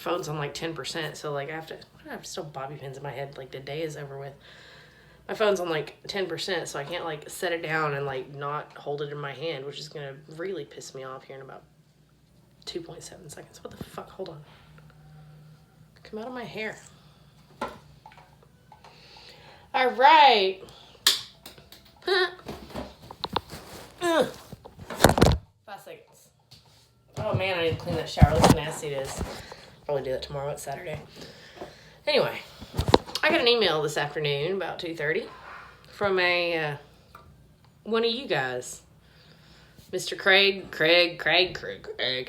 phone's on like 10%, so like I have still bobby pins in my head, like the day is over with. My phone's on like 10%, so I can't like set it down and like not hold it in my hand, which is gonna really piss me off here in about 2.7 seconds. What the fuck? Hold on. Come out of my hair. All right. 5 seconds. Oh man, I need to clean that shower. Look how nasty it is. Probably do that tomorrow. It's Saturday. Anyway, I got an email this afternoon about 2:30 from one of you guys, Mr. Craig.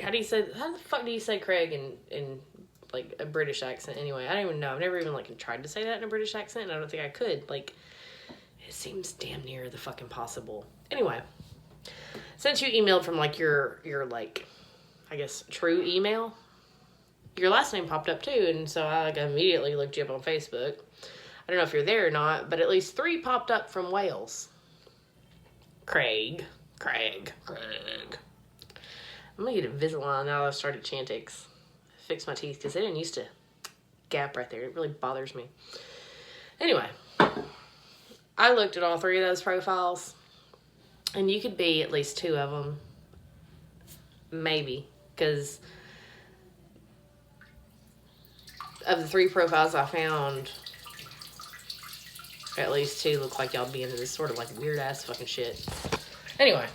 How the fuck do you say Craig in like a British accent? Anyway, I don't even know. I've never even like tried to say that in a British accent, and I don't think I could. Like, it seems damn near the fucking possible. Anyway, since you emailed from like your like, I guess, true email, your last name popped up too, and so I like immediately looked you up on Facebook. I don't know if you're there or not, but at least 3 popped up from Wales. Craig. I'm gonna get Invisalign now that I've started Chantix. Fix my teeth, because they didn't used to gap right there. It really bothers me. Anyway, I looked at all 3 of those profiles, and you could be at least 2 of them. Maybe, because of the 3 profiles I found, at least 2 look like y'all be into this sort of like weird ass fucking shit. Anyway,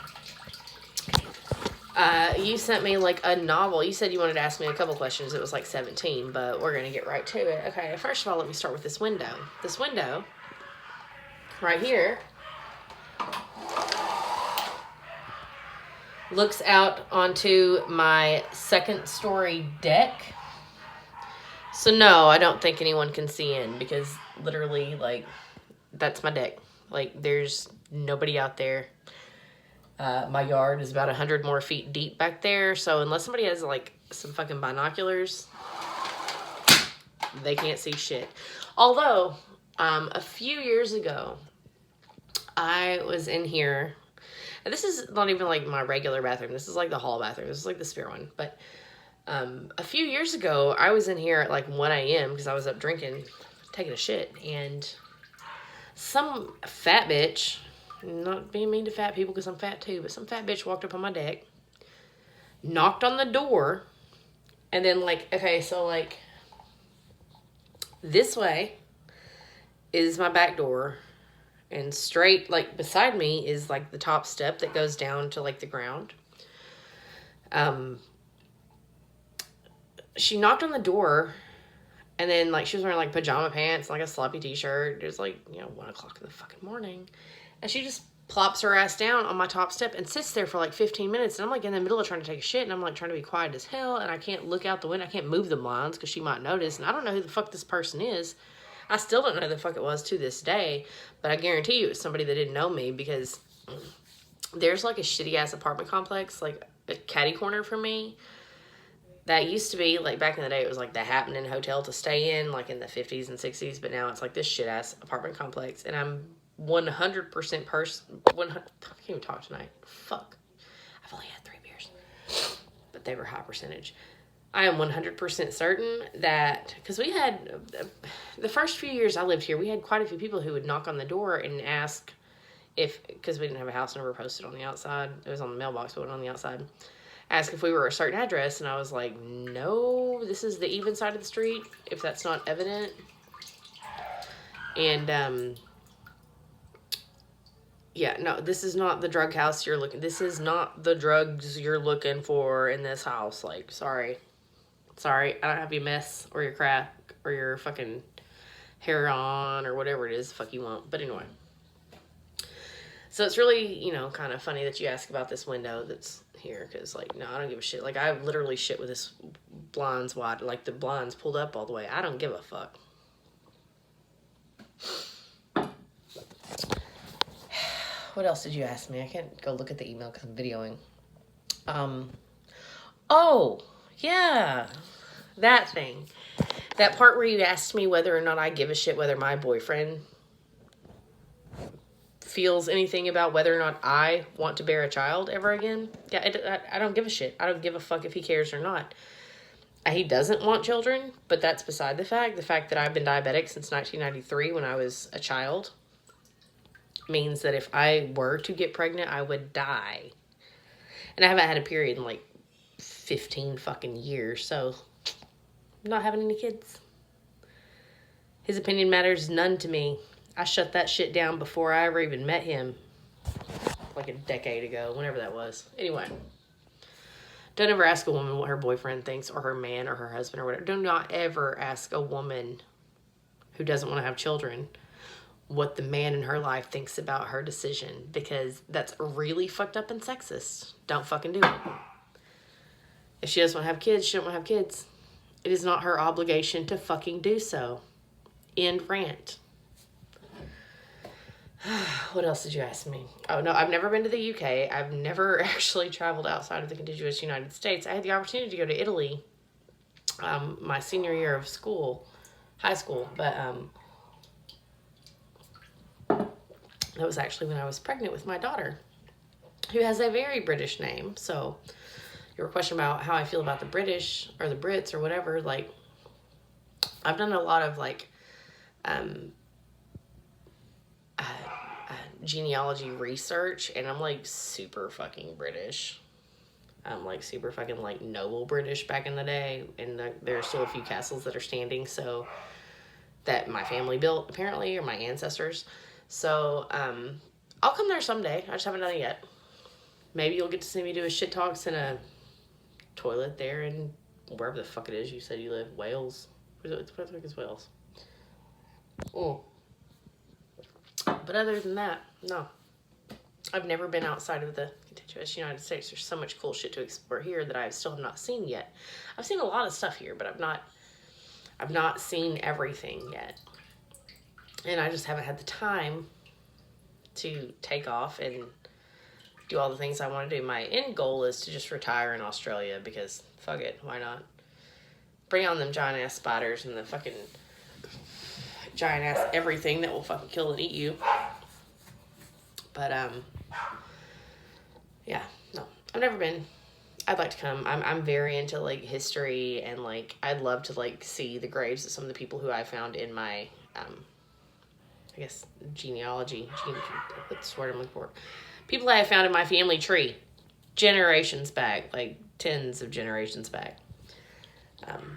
you sent me like a novel. You said you wanted to ask me a couple questions. It was like 17, but we're gonna get right to it. Okay, first of all, let me start with this window. This window right here looks out onto my 2nd story deck. So no, I don't think anyone can see in, because literally, like, that's my deck. Like, there's nobody out there. My yard is about 100 more feet deep back there, so unless somebody has, like, some fucking binoculars, they can't see shit. Although, a few years ago, I was in here, and this is not even, like, my regular bathroom. This is, like, the hall bathroom. This is, like, the spare one. But a few years ago, I was in here at, like, 1 a.m. because I was up drinking, taking a shit, and some fat bitch, not being mean to fat people because I'm fat too, but some fat bitch walked up on my deck, knocked on the door, and then, like, okay, so, like, this way is my back door, and straight, like, beside me is, like, the top step that goes down to, like, the ground. She knocked on the door, and then, like, she was wearing, like, pajama pants, like a sloppy t-shirt. It was, like, 1 o'clock in the fucking morning. And she just plops her ass down on my top step and sits there for, like, 15 minutes. And I'm, like, in the middle of trying to take a shit, and I'm, like, trying to be quiet as hell, and I can't look out the window. I can't move the blinds because she might notice. And I don't know who the fuck this person is. I still don't know who the fuck it was to this day. But I guarantee you it was somebody that didn't know me, because there's, like, a shitty-ass apartment complex, like, a catty corner for me. That used to be, like, back in the day, it was, like, the happening hotel to stay in, like, in the 50s and 60s. But now it's, like, this shit-ass apartment complex. And I'm 100% I can't even talk tonight. Fuck. I've only had 3 beers. But they were high percentage. I am 100% certain that, because we had, the first few years I lived here, we had quite a few people who would knock on the door and ask if, because we didn't have a house number posted on the outside. It was on the mailbox, but it wasn't on the outside. Ask if we were a certain address, and I was like, no, this is the even side of the street, if that's not evident. And, yeah, no, this is not the drug house you're looking, this is not the drugs you're looking for in this house. Like, sorry, I don't have your mess, or your crack, or your fucking heroin, or whatever it is the fuck you want. But anyway. So it's really, kind of funny that you ask about this window that's here, because, like, no, I don't give a shit. Like, I literally shit with this blinds wide, like, the blinds pulled up all the way. I don't give a fuck. What else did you ask me? I can't go look at the email because I'm videoing. Oh, yeah, that thing. That part where you asked me whether or not I give a shit whether my boyfriend feels anything about whether or not I want to bear a child ever again. Yeah, I don't give a shit. I don't give a fuck if he cares or not. He doesn't want children, but that's beside the fact. The fact that I've been diabetic since 1993 when I was a child means that if I were to get pregnant, I would die. And I haven't had a period in like 15 fucking years, so I'm not having any kids. His opinion matters none to me. I shut that shit down before I ever even met him. Like a decade ago, whenever that was. Anyway. Don't ever ask a woman what her boyfriend thinks, or her man, or her husband, or whatever. Do not ever ask a woman who doesn't want to have children what the man in her life thinks about her decision, because that's really fucked up and sexist. Don't fucking do it. If she doesn't want to have kids, she don't want to have kids. It is not her obligation to fucking do so. End rant. What else did you ask me? Oh, no, I've never been to the UK. I've never actually traveled outside of the contiguous United States. I had the opportunity to go to Italy my senior year of school, high school, but that was actually when I was pregnant with my daughter, who has a very British name. So your question about how I feel about the British or the Brits or whatever, like, I've done a lot of, like, genealogy research, and I'm like super fucking British. I'm like super fucking like noble British back in the day, and there are still a few castles that are standing, so that my family built apparently, or my ancestors. So I'll come there someday. I just haven't done it yet. Maybe you'll get to see me do a shit talks in a toilet there in wherever the fuck it is you said you live. Wales. What the fuck is Wales? Oh. But other than that, no. I've never been outside of the contiguous United States. There's so much cool shit to explore here that I still have not seen yet. I've seen a lot of stuff here, but I've not seen everything yet. And I just haven't had the time to take off and do all the things I want to do. My end goal is to just retire in Australia, because fuck it, why not? Bring on them giant ass spiders and the fucking giant ass everything that will fucking kill and eat you. But yeah, no, I've never been. I'd like to come. I'm very into like history, and like I'd love to like see the graves of some of the people who I found in my I guess genealogy. What's the word I'm looking for? People I found in my family tree, generations back, like tens of generations back,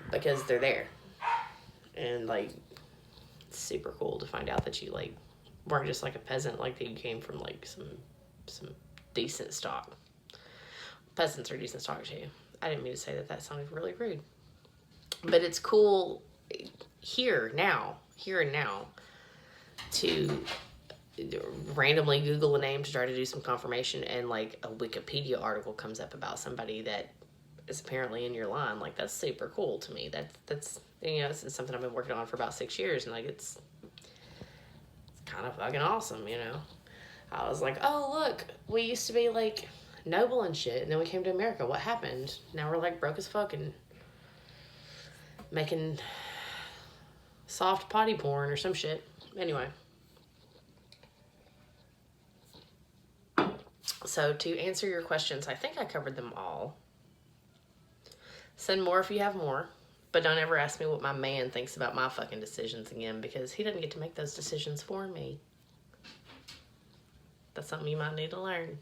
because they're there, and like it's super cool to find out that you like weren't just like a peasant, like that you came from like some decent stock. Peasants are decent stock too. I didn't mean to say that. That sounded really rude. But it's cool here and now, to randomly Google a name to try to do some confirmation, and like a Wikipedia article comes up about somebody that is apparently in your line. Like, that's super cool to me. That's you know, this is something I've been working on for about 6 years, and like it's kind of fucking awesome, you know. I was like, oh look, we used to be like noble and shit, and then we came to America. What happened? Now we're like broke as fuck and making soft potty porn or some shit. Anyway. So to answer your questions, I think I covered them all. Send more if you have more. But don't ever ask me what my man thinks about my fucking decisions again, because he doesn't get to make those decisions for me. That's something you might need to learn.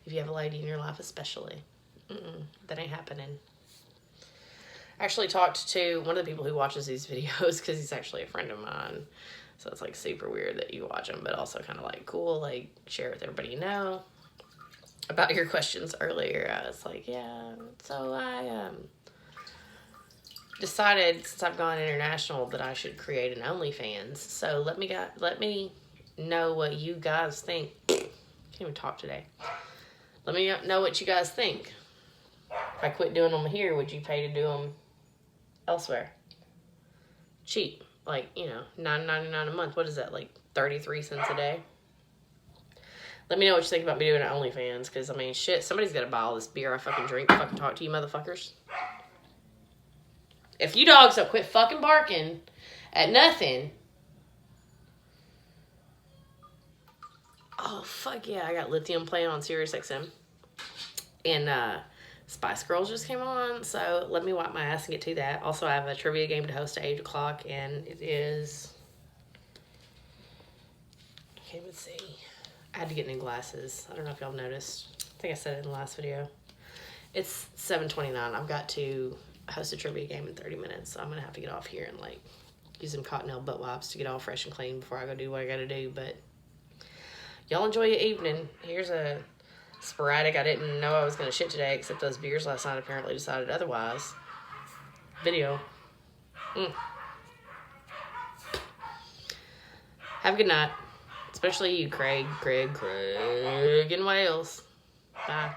If you have a lady in your life especially. That ain't happening. I actually talked to one of the people who watches these videos, because he's actually a friend of mine. So it's like super weird that you watch them, but also kind of like cool, like share with everybody you know. About your questions earlier, I was like, yeah, so I decided, since I've gone international, that I should create an OnlyFans. So let me know what you guys think. Can't even talk today. Let me know what you guys think. If I quit doing them here, would you pay to do them elsewhere? Cheap. Like, you know, $9.99 a month. What is that, like 33 cents a day? Let me know what you think about me doing an OnlyFans, because, I mean, shit, somebody's got to buy all this beer I fucking drink to fucking talk to you motherfuckers. If you dogs don't quit fucking barking at nothing. Oh, fuck yeah, I got Lithium playing on Sirius XM. And Spice Girls just came on, so let me wipe my ass and get to that. Also, I have a trivia game to host at 8 o'clock, and it is... I can't even see. I had to get new glasses. I don't know if y'all noticed. I think I said it in the last video. It's 7:29. I've got to host a trivia game in 30 minutes, so I'm going to have to get off here and, like, use some Cottonelle butt wipes to get all fresh and clean before I go do what I got to do. But y'all enjoy your evening. Here's a sporadic, I didn't know I was going to shit today, except those beers last night apparently decided otherwise. Video. Have a good night. Especially you, KregNWhales. Bye.